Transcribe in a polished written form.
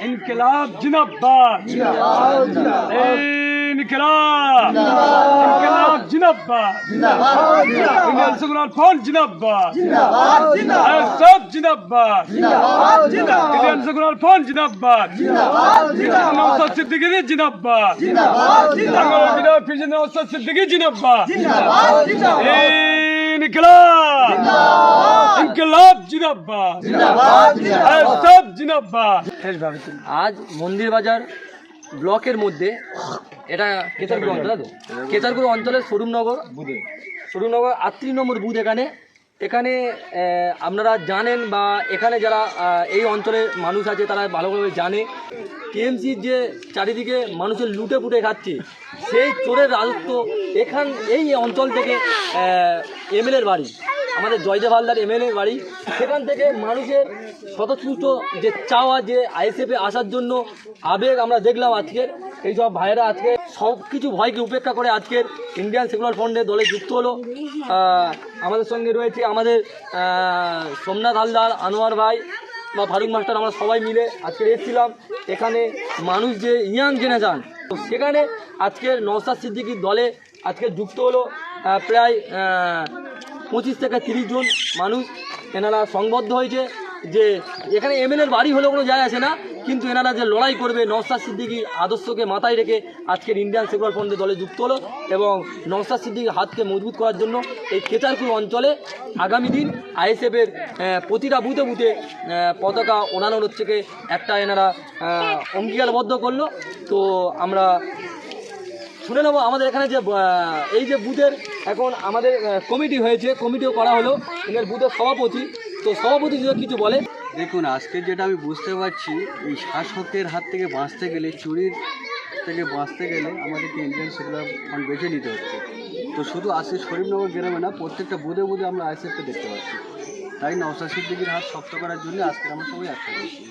इनकलाब जिंदाबाद इनकलाब इनकलाब जिंदाबाद इंडियन सेकुलर फ्रंट जिंदाबाद सब जिंदाबाद इंडियन सेकुलर फ्रंट जिंदाबाद नौशाद सिद्दीकी जिंदाबाद नौशाद सिद्दीकी जिंदाबाद इनकलाब इनकलाब जिंदाबाद सब जिंदाबाद। আজ মন্দির বাজার ব্লকের মধ্যে এটা কেতারপুর অঞ্চল, তো কেতারপুর অঞ্চলের স্বরূপনগর 38 নম্বর বুথ। এখানে আপনারা জানেন বা এখানে যারা এই অঞ্চলের মানুষ আছে তারা ভালোভাবে জানে টিএমসির যে চারিদিকে মানুষের লুটে পুটে খাচ্ছে সেই চোরের রাজত্ব এই অঞ্চল থেকে এমএলএর বাড়ি, আমাদের জয়দেব হালদার এমএলএর বাড়ি। সেখান থেকে মানুষের স্বতঃস্ফূর্ত যে চাওয়া যে আইএসএফে আসার জন্য আবেগ আমরা দেখলাম আজকের এইসব ভাইয়েরা আজকে সব কিছু ভয়কে উপেক্ষা করে আজকের ইন্ডিয়ান সেকুলার ফ্রন্টের দলে যুক্ত হলো। আমাদের সঙ্গে রয়েছে আমাদের সোমনাথ হালদার, আনোয়ার ভাই বা ফারুক মাস্টার, আমরা সবাই মিলে আজকে এসেছিলাম এখানে। মানুষ যে ইয়াং জেনারেশন, তো সেখানে আজকের নওশাদ সিদ্দিকীর দলে আজকে যুক্ত হলো প্রায় 25 থেকে 30 জন মানুষ। এনারা সংবদ্ধ হয়েছে যে এখানে এমএলএর বাড়ি হলেও কোনো যায় আসে না, কিন্তু এনারা যে লড়াই করবে নওশাদ সিদ্দিকীর আদর্শকে মাথায় রেখে আজকের ইন্ডিয়ান সেকুলার ফ্রন্টের দলে যুক্ত হলো এবং নওশাদ সিদ্দিকীর হাতকে মজবুত করার জন্য এই কেতারপুর অঞ্চলে আগামী দিন আইএসএফের প্রতিটা বুথে বুথে পতাকা ওড়ানোর থেকে একটা এনারা অঙ্গীকারবদ্ধ করলো। তো আমরা শুনে নেবো আমাদের এখানে যে এই যে বুথের এখন আমাদের কমিটি হয়েছে, কমিটিও করা হলো, এদের বুথের সভাপতি। তো সভাপতি যদি কিছু বলে। দেখুন, আজকে যেটা আমি বুঝতে পারছি, এই শাসকের হাত থেকে বাঁচতে গেলে, চুরির থেকে বাঁচতে গেলে আমাদেরকে ইন্ডিয়ান সেকুলার ফ্রন্ট বেছে নিতে হচ্ছে। তো শুধু আজকে শরীফনগর গ্রামে না, প্রত্যেকটা বুধে বুধে আমরা আইএসএফকে দেখতে পাচ্ছি। তাই নওশাদ সিদ্দিকীর হাত শক্ত করার জন্য আজকে আমরা সবাই একসাথে করছি।